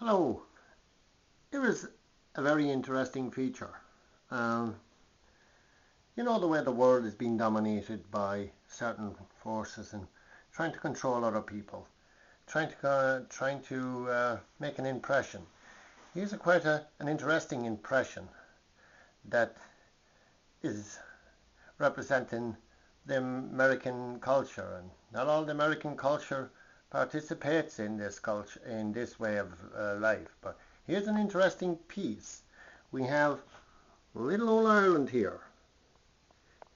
Hello. Here is a very interesting feature. Um, you know the way the world is being dominated by certain forces and trying to control other people, trying to make an impression. Here's an interesting impression that is representing the American culture, and not all the American culture participates in this culture, in this way of life. But here's an interesting piece. We have little old Ireland here,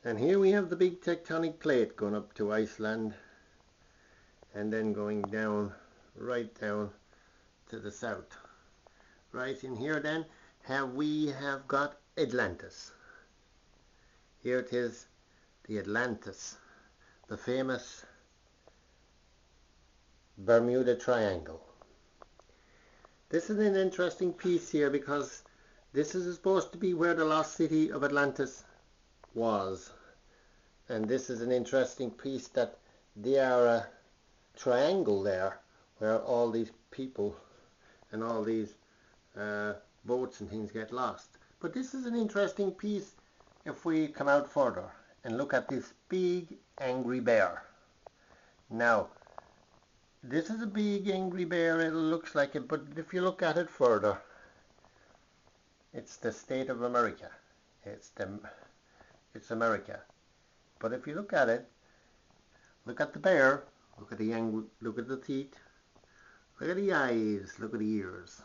and here we have the big tectonic plate going up to Iceland, and then going down, right down to the south. Right in here then we have got Atlantis. Here it is, the Atlantis, the famous Bermuda Triangle. This is an interesting piece here because this is supposed to be where the lost city of Atlantis was. And this is an interesting piece that they are a triangle there where all these people and all these boats and things get lost. But this is an interesting piece if we come out further and look at this big angry bear. Now, this is a big angry bear, it looks like it, but if you look at it further, it's the state of America. It's America. But if you look at it, look at the bear, look at the teeth, look at the eyes, look at the ears.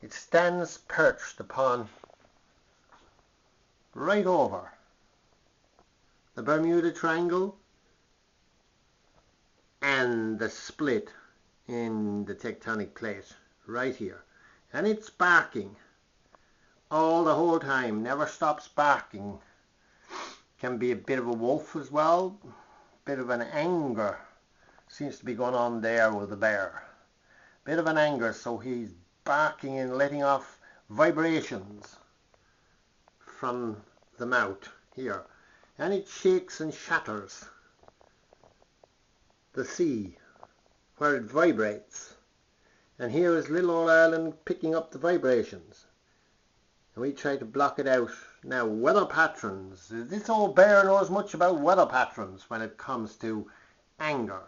It stands perched upon right over the Bermuda Triangle and the split in the tectonic plate right here, and it's barking all the whole time, never stops barking. Can be a bit of a wolf as well, bit of an anger seems to be going on there with the bear, bit of an anger, so he's barking and letting off vibrations from the mouth here, and it shakes and shatters the sea where it vibrates. And here is little old Ireland picking up the vibrations, and we try to block it out. Now, weather patterns. This old bear knows much about weather patterns when it comes to anger.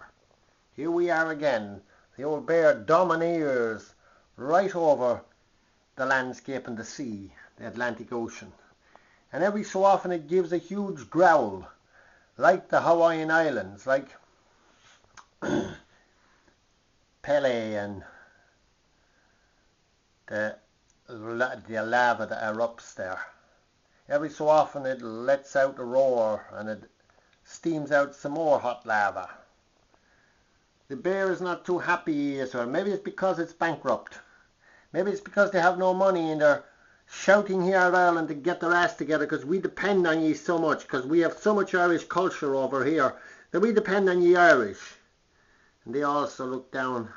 Here we are again. The old bear domineers right over the landscape and the sea, the Atlantic Ocean. And every so often it gives a huge growl, like the Hawaiian Islands, like Pele and the lava that erupts there. Every so often it lets out a roar and it steams out some more hot lava. The bear is not too happy, or maybe it's because it's bankrupt. Maybe it's because they have no money and they're shouting here at Ireland to get their ass together because we depend on ye so much, because we have so much Irish culture over here that we depend on ye Irish. And they also look down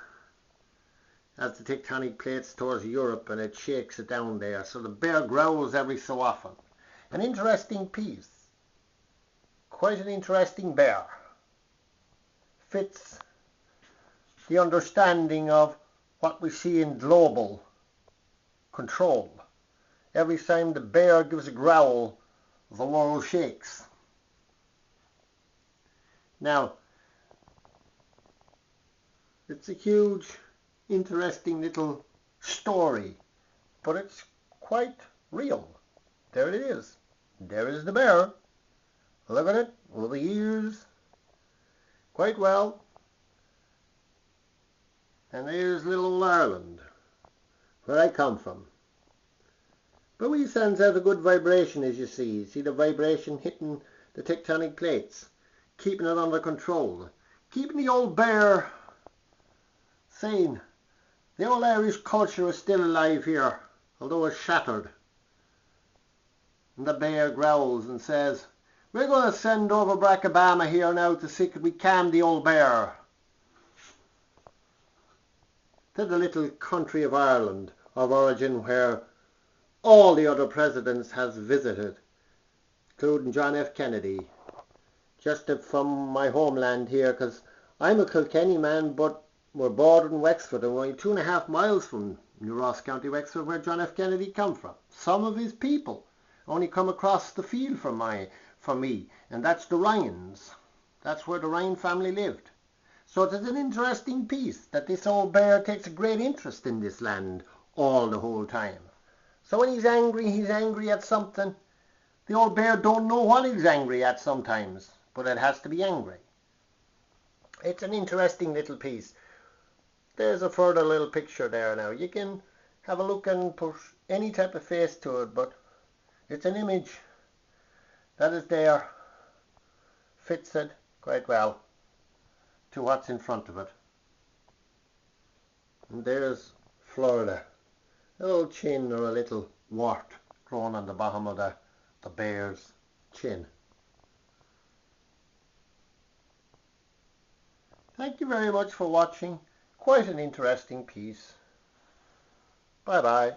as the tectonic plates towards Europe, and it shakes it down there. So the bear growls every so often. An interesting piece. Quite an interesting bear. Fits the understanding of what we see in global control. Every time the bear gives a growl, the world shakes. Now, it's a huge, interesting little story, but it's quite real. There it is. There is the bear. Look at it, with the ears, quite well. And there's little old Ireland, where I come from. But we sends out a good vibration, as you see. See the vibration hitting the tectonic plates, keeping it under control, keeping the old bear sane. The old Irish culture is still alive here, although it's shattered. And the bear growls and says, "We're going to send over Barack Obama here now to see if we calm the old bear." To the little country of Ireland of origin, where all the other presidents has visited, including John F. Kennedy. Just from my homeland here, because I'm a Kilkenny man, but we're bordering Wexford, and we're only 2.5 miles from New Ross, County Wexford, where John F. Kennedy come from. Some of his people only come across the field from me, and that's the Ryans. That's where the Ryan family lived. So it is an interesting piece that this old bear takes a great interest in this land all the whole time. So when he's angry at something. The old bear don't know what he's angry at sometimes, but it has to be angry. It's an interesting little piece. There's a further little picture there now. You can have a look and put any type of face to it, but it's an image that is there, fits it quite well to what's in front of it. And there's Florida, a little chin or a little wart drawn on the bottom of the bear's chin. Thank you very much for watching. Quite an interesting piece. Bye bye.